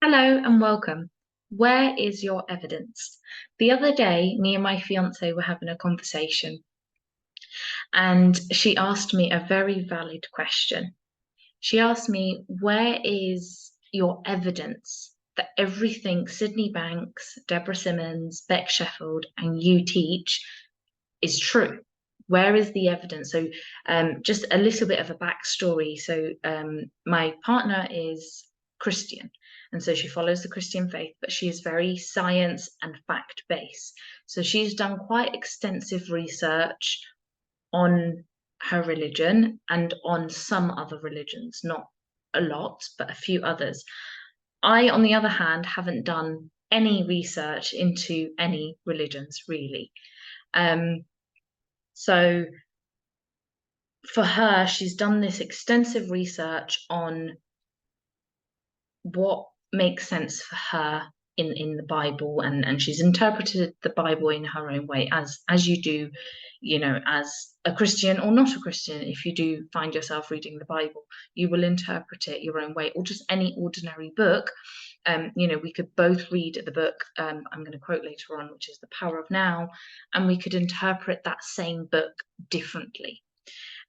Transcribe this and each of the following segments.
Hello and welcome. Where is your evidence? The other day, me and my fiance were having a conversation, and she asked me a very valid question. She asked me, where is your evidence that everything Sydney Banks, Deborah Simmons, Beck Sheffield, and you teach is true? Where is the evidence? So, just a little bit of a backstory. So, my partner is Christian, and so she follows the Christian faith, but she is very science and fact based. So, she's done quite extensive research on her religion and on some other religions, not a lot, but a few others. I, on the other hand, haven't done any research into any religions really. Um, so for her, she's done this extensive research on what makes sense for her in the Bible, and she's interpreted the Bible in her own way, as you do, as a Christian or not a Christian. If you do find yourself reading the Bible, you will interpret it your own way, or just any ordinary book. We could both read the book I'm going to quote later on, which is The Power of Now, and we could interpret that same book differently.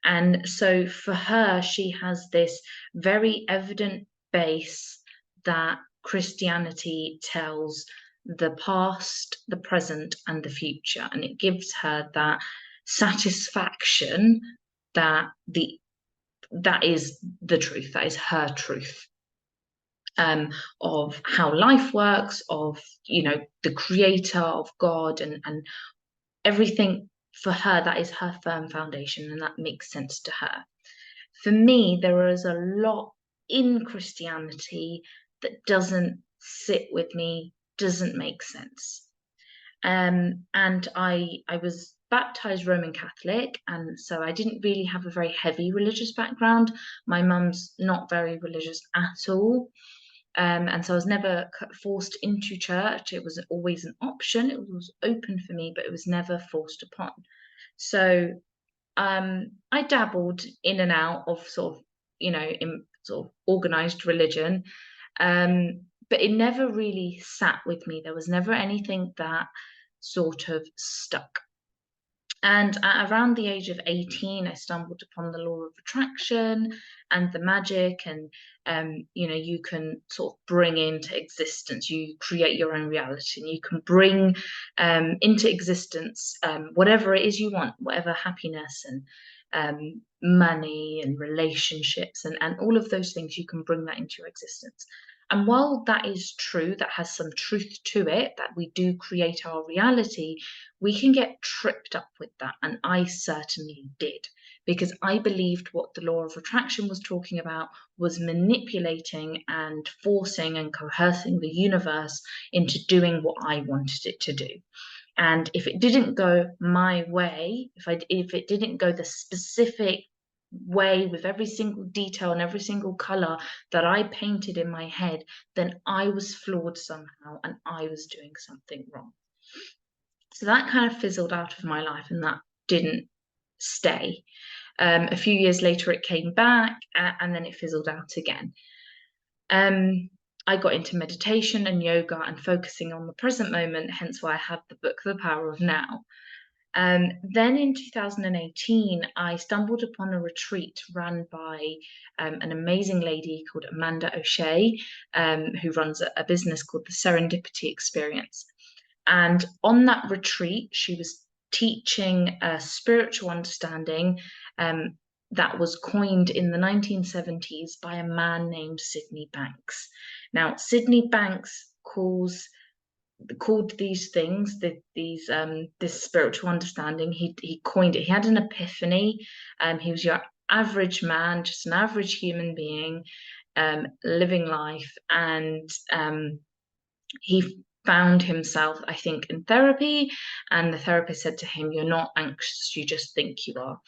And so for her, she has this very evident base that Christianity tells the past, the present, and the future. And it gives her that satisfaction that that is the truth, that is her truth. Of how life works, of the creator, of God, and everything. For her, that is her firm foundation, and that makes sense to her. For me, there is a lot in Christianity that doesn't sit with me, doesn't make sense. And I was baptized Roman Catholic, and so I didn't really have a very heavy religious background. My mum's not very religious at all. And so I was never forced into church. It was always an option. It was open for me, but it was never forced upon. So I dabbled in and out of sort of, in sort of organized religion, but it never really sat with me. There was never anything that sort of stuck. And at around the age of 18, I stumbled upon the law of attraction and the magic. And, you can sort of bring into existence, you create your own reality, and you can bring into existence whatever it is you want, whatever happiness and money and relationships and all of those things, you can bring that into your existence. And while that is true, that has some truth to it, that we do create our reality, we can get tripped up with that. And I certainly did, because I believed what the law of attraction was talking about was manipulating and forcing and coercing the universe into doing what I wanted it to do. And if it didn't go my way, if it didn't go the specific way with every single detail and every single color that I painted in my head, then I was flawed somehow and I was doing something wrong. So that kind of fizzled out of my life, and that didn't stay. A few years later, it came back, and then it fizzled out again. I got into meditation and yoga and focusing on the present moment, hence why I had the book, The Power of Now. Then in 2018, I stumbled upon a retreat run by an amazing lady called Amanda O'Shea, who runs a business called the Serendipity Experience. And on that retreat, she was teaching a spiritual understanding that was coined in the 1970s by a man named Sydney Banks. Now, Sydney Banks called these things, this spiritual understanding. He coined it. He had an epiphany. He was your average man, just an average human being, living life, and he found himself, I think, in therapy, and the therapist said to him, "You're not anxious, you just think you are."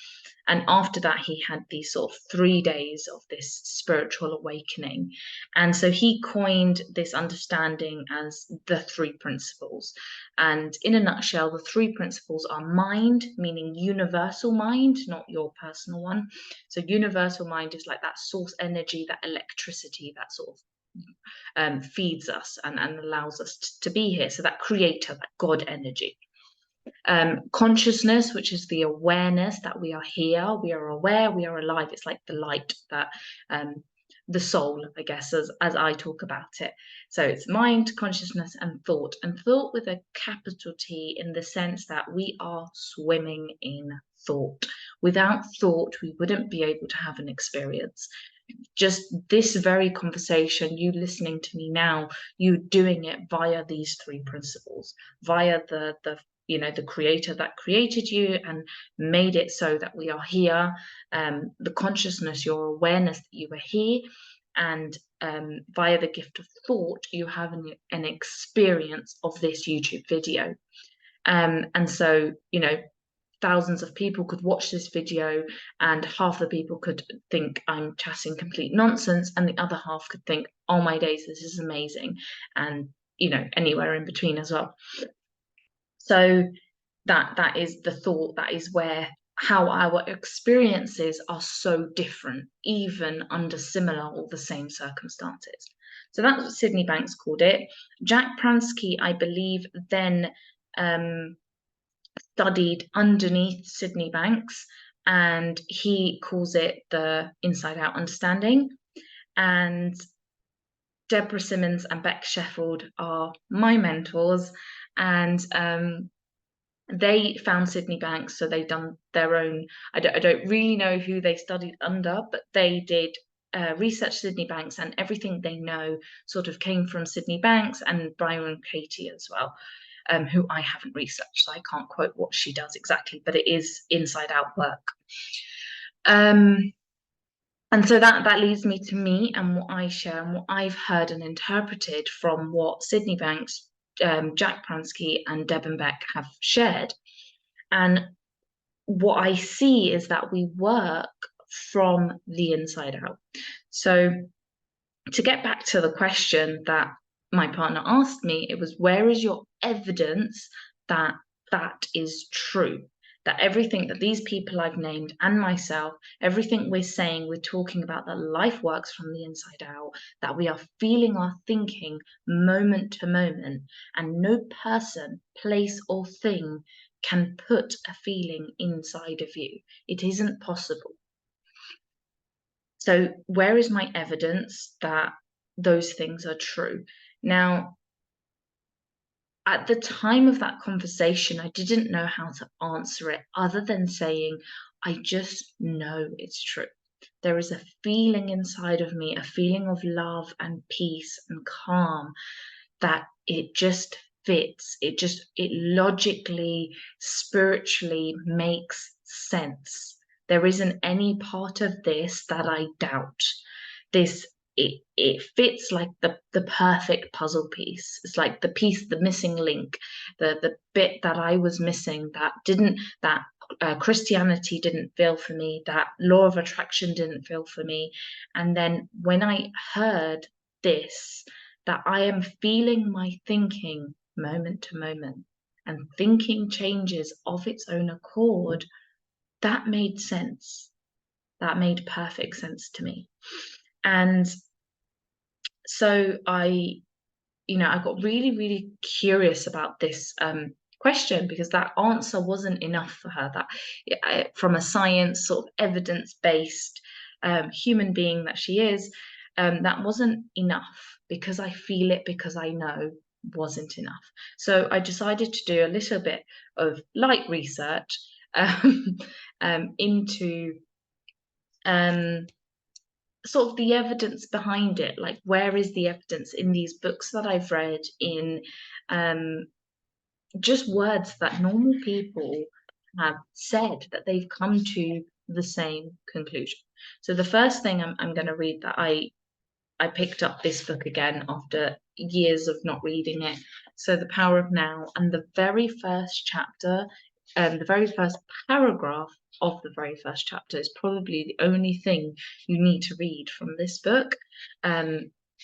And after that, he had these sort of 3 days of this spiritual awakening. And so he coined this understanding as the three principles. And in a nutshell, the three principles are mind, meaning universal mind, not your personal one. So universal mind is like that source energy, that electricity, that sort of feeds us and allows us to be here. So that creator, that God energy. Consciousness, which is the awareness that we are here, we are aware, we are alive. It's like the light that the soul, I guess, as I talk about it. So it's mind, consciousness, and thought with a capital T, in the sense that we are swimming in thought. Without thought, we wouldn't be able to have an experience. Just this very conversation, you listening to me now, you doing it via these three principles, via the creator that created you and made it so that we are here, the consciousness, your awareness that you are here, and via the gift of thought, you have an experience of this YouTube video. And so, thousands of people could watch this video, and half the people could think I'm chatting complete nonsense, and the other half could think, oh my days, this is amazing, and anywhere in between as well. So that is the thought. That is how our experiences are so different, even under similar or the same circumstances. So that's what Sydney Banks called it. Jack Pransky, I believe, then studied underneath Sydney Banks, and he calls it the inside out understanding. And Deborah Simmons and Beck Sheffield are my mentors, and they found Sydney Banks, so they've done their own. I don't really know who they studied under, but they did research Sydney Banks, and everything they know sort of came from Sydney Banks and Byron Katie as well, who I haven't researched, so I can't quote what she does exactly, but it is inside out work. And so that leads me to me and what I share and what I've heard and interpreted from what Sydney Banks, Jack Pransky, and Deb and Beck have shared. And what I see is that we work from the inside out. So to get back to the question that my partner asked me, it was, where is your evidence that that is true? That everything that these people I've named and myself, everything we're saying, we're talking about, that life works from the inside out, that we are feeling our thinking moment to moment, and no person, place, or thing can put a feeling inside of you. It isn't possible. So where is my evidence that those things are true? Now, at the time of that conversation, I didn't know how to answer it other than saying, I just know it's true. There is a feeling inside of me, a feeling of love and peace and calm, that it just fits. It logically, spiritually makes sense. There isn't any part of this that I doubt. It fits like the perfect puzzle piece. It's like the piece, the missing link, the bit that I was missing, that Christianity didn't feel for me, that law of attraction didn't feel for me. And then when I heard this, that I am feeling my thinking moment to moment, and thinking changes of its own accord, that made sense. That made perfect sense to me. And so I got really, really curious about this question, because that answer wasn't enough for her. That from a science, sort of evidence-based human being that she is, that wasn't enough, because I feel it, because I know, wasn't enough. So I decided to do a little bit of light research into sort of the evidence behind it. Like, where is the evidence in these books that I've read, in just words that normal people have said, that they've come to the same conclusion. So the first thing I'm going to read, that I picked up this book again after years of not reading it. So The Power of Now, and the very first chapter, the very first paragraph of the very first chapter is probably the only thing you need to read from this book,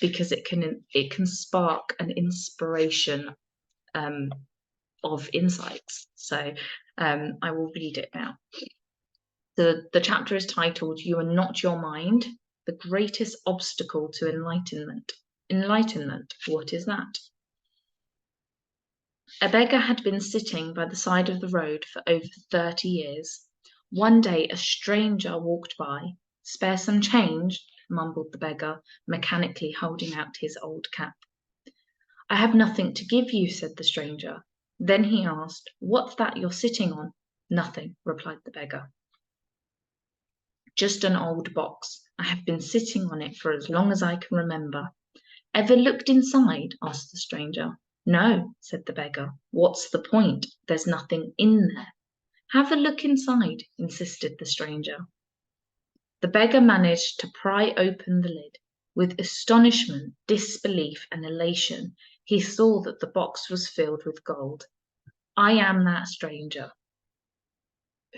because it can spark an inspiration of insights. So I will read it now. The chapter is titled, "You Are Not Your Mind, the Greatest Obstacle to Enlightenment." enlightenment. What is that? A beggar had been sitting by the side of the road for over 30 years. One day a stranger walked by. "Spare some change," mumbled the beggar, mechanically holding out his old cap. "I have nothing to give you," said the stranger. Then he asked, "What's that you're sitting on?" "Nothing," replied the beggar. "Just an old box. I have been sitting on it for as long as I can remember." "Ever looked inside?" asked the stranger. "No," said the beggar. "What's the point? There's nothing in there." "Have a look inside," insisted the stranger. The beggar managed to pry open the lid. With astonishment, disbelief, and elation, he saw that the box was filled with gold. "I am that stranger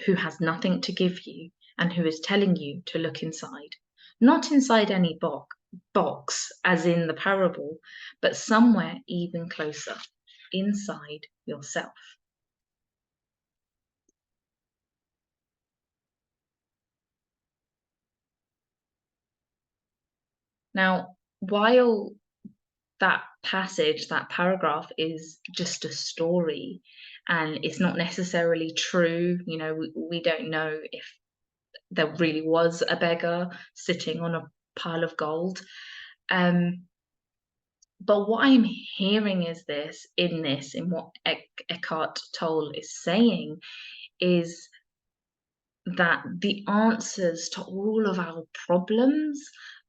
who has nothing to give you and who is telling you to look inside. Not inside any box, as in the parable, but somewhere even closer, inside yourself." Now, while that passage, that paragraph is just a story and it's not necessarily true, we don't know if there really was a beggar sitting on a pile of gold. But what I'm hearing is in what Eckhart Tolle is saying, is that the answers to all of our problems,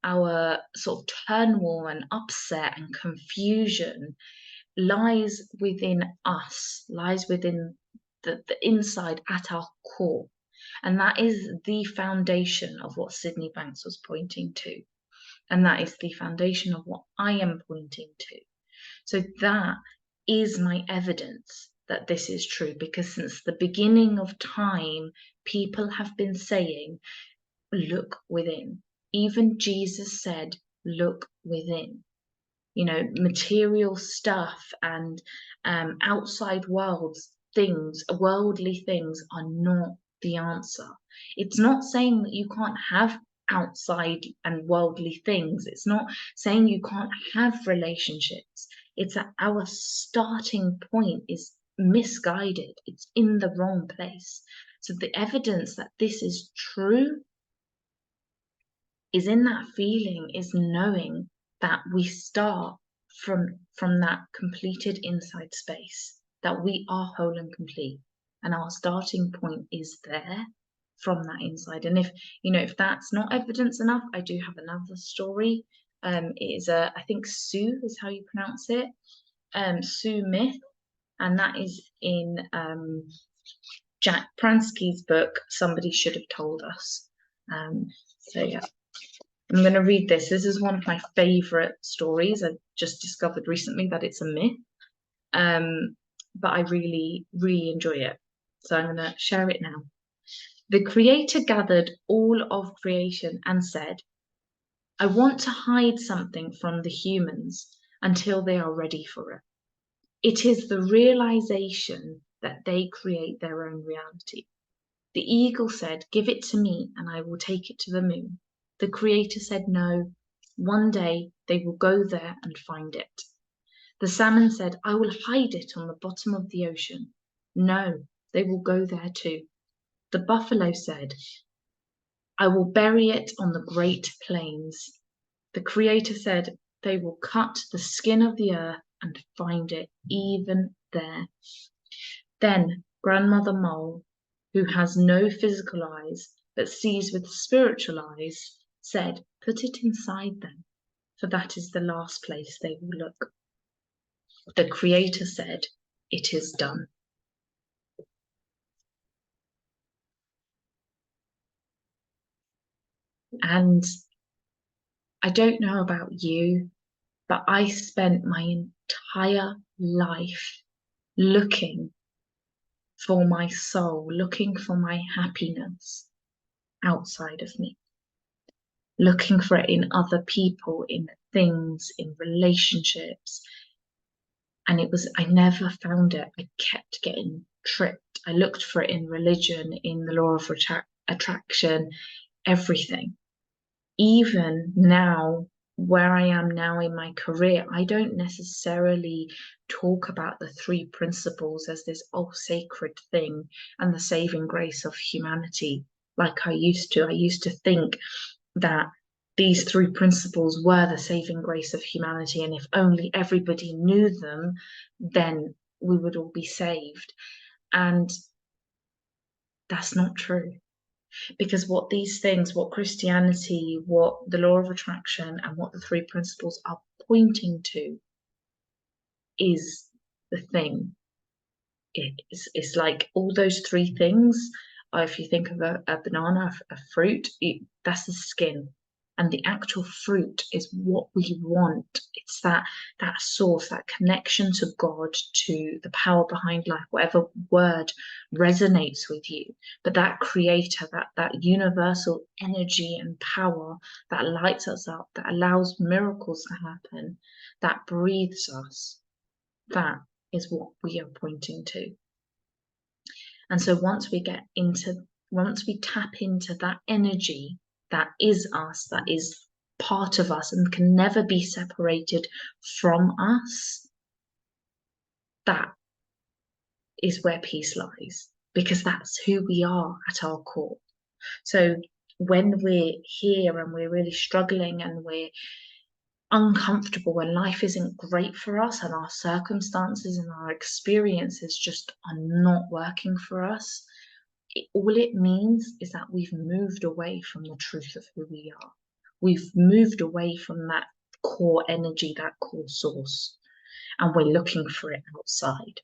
our sort of turmoil and upset and confusion, lies within us, lies within the inside at our core. And that is the foundation of what Sydney Banks was pointing to. And that is the foundation of what I am pointing to. So that is my evidence that this is true, because since the beginning of time, people have been saying, look within. Even Jesus said, look within. Material stuff and outside worldly things are not the answer. It's not saying that you can't have outside and worldly things. It's not saying you can't have relationships. It's that our starting point is misguided. It's in the wrong place. So the evidence that this is true is in that feeling, is knowing that we start from that completed inside space, that we are whole and complete, and our starting point is there from that inside. And if that's not evidence enough, I do have another story. It is I think Sue is how you pronounce it, Sue Myth, and that is in Jack Pransky's book, Somebody Should Have Told Us. So yeah, I'm going to read this. This is one of my favorite stories. I just discovered recently that it's a myth, but I really, really enjoy it. So I'm going to share it now. The Creator gathered all of creation and said, "I want to hide something from the humans until they are ready for it. It is the realization that they create their own reality." The eagle said, "Give it to me and I will take it to the moon." The Creator said, "No, one day they will go there and find it." The salmon said, "I will hide it on the bottom of the ocean." No, they will go there too. The buffalo said, "I will bury it on the great plains." The Creator said, "They will cut the skin of the earth and find it even there." Then Grandmother Mole, who has no physical eyes but sees with spiritual eyes, said, "Put it inside them, for that is the last place they will look." The Creator said, "It is done." And I don't know about you, but I spent my entire life looking for my soul, looking for my happiness outside of me, looking for it in other people, in things, in relationships. And I never found it. I kept getting tricked. I looked for it in religion, in the law of attraction, everything. Even now, where I am now in my career, I don't necessarily talk about the three principles as this sacred thing and the saving grace of humanity like I used to. I used to think that these three principles were the saving grace of humanity, and if only everybody knew them, then we would all be saved. And that's not true. Because what these things, what Christianity, what the law of attraction, and what the three principles are pointing to is the thing. It's like all those three things. If you think of a banana, a fruit, that's the skin. And the actual fruit is what we want. It's that source, that connection to God, to the power behind life, whatever word resonates with you. But that creator, that universal energy and power that lights us up, that allows miracles to happen, that breathes us, that is what we are pointing to. And so once we tap into that energy that is us, that is part of us and can never be separated from us, that is where peace lies, because that's who we are at our core. So when we're here and we're really struggling and we're uncomfortable, when life isn't great for us and our circumstances and our experiences just are not working for us, all it means is that we've moved away from the truth of who we are. We've moved away from that core energy, that core source, and we're looking for it outside,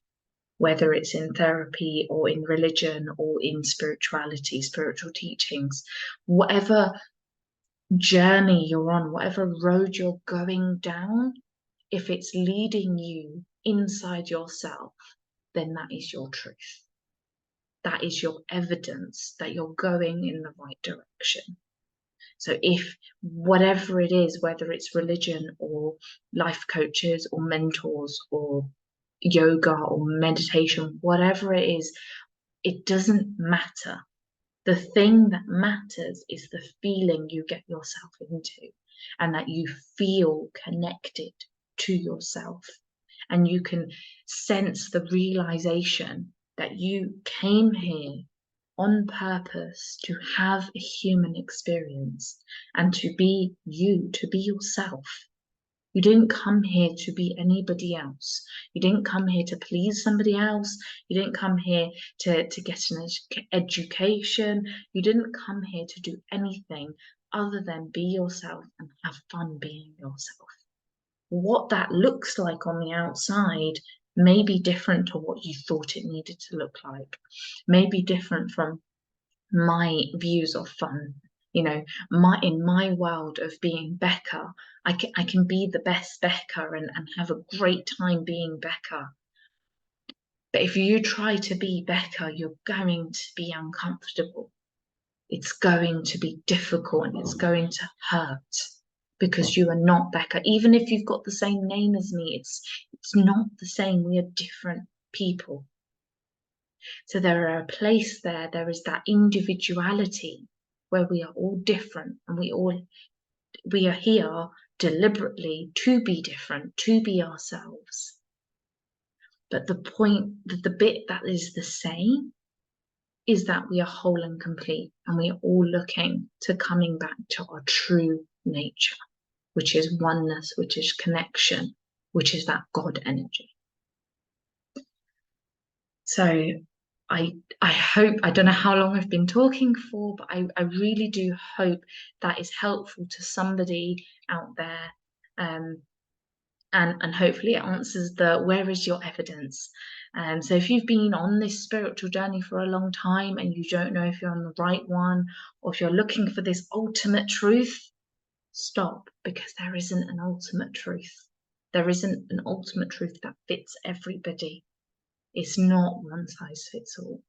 whether it's in therapy or in religion or in spirituality, spiritual teachings, whatever journey you're on, whatever road you're going down, if it's leading you inside yourself, then that is your truth. That is your evidence that you're going in the right direction. So if whatever it is, whether it's religion or life coaches or mentors or yoga or meditation, whatever it is, it doesn't matter. The thing that matters is the feeling you get yourself into, and that you feel connected to yourself. And you can sense the realization that you came here on purpose to have a human experience and to be you, to be yourself. You didn't come here to be anybody else. You didn't come here to please somebody else. You didn't come here to get an education. You didn't come here to do anything other than be yourself and have fun being yourself. What that looks like on the outside may be different to what you thought it needed to look like, may be different from my views of fun. You know, in my world of being Becca, I can be the best Becca and have a great time being Becca. But if you try to be Becca, you're going to be uncomfortable. It's going to be difficult and it's going to hurt because you are not Becca. Even if you've got the same name as me, it's not the same. We are different people. So there are a place there is that individuality where we are all different and we are here deliberately to be different, to be ourselves. But the bit that is the same is that we are whole and complete, and we are all looking to coming back to our true nature, which is oneness, which is connection, which is that God energy. So I hope, I don't know how long I've been talking for, but I really do hope that is helpful to somebody out there. And hopefully it answers the where is your evidence? So if you've been on this spiritual journey for a long time and you don't know if you're on the right one, or if you're looking for this ultimate truth, stop, because there isn't an ultimate truth. There isn't an ultimate truth that fits everybody. It's not one size fits all.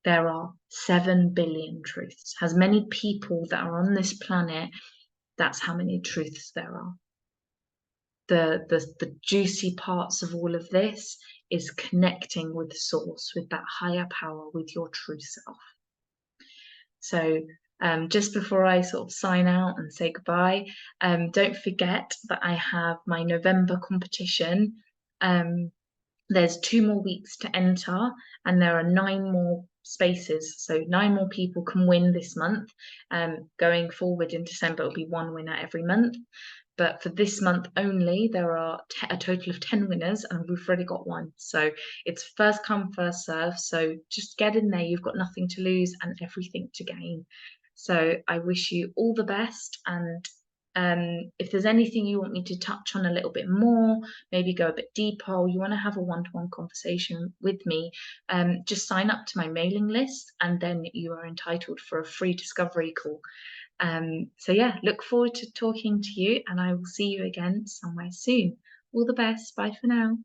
There are 7 billion truths. As many people that are on this planet, that's how many truths there are. The juicy parts of all of this is connecting with the source, with that higher power, with your true self. So Just before I sort of sign out and say goodbye, don't forget that I have my November competition. Um, there's 2 more weeks to enter, and there are 9 more spaces. So 9 more people can win this month. Going forward in December, it'll be one winner every month. But for this month only, there are a total of 10 winners, and we've already got one. So it's first come, first serve. So just get in there. You've got nothing to lose and everything to gain. So I wish you all the best. And if there's anything you want me to touch on a little bit more, maybe go a bit deeper, or you want to have a one-to-one conversation with me, just sign up to my mailing list, and then you are entitled for a free discovery call. So yeah, look forward to talking to you, and I will see you again somewhere soon. All the best. Bye for now.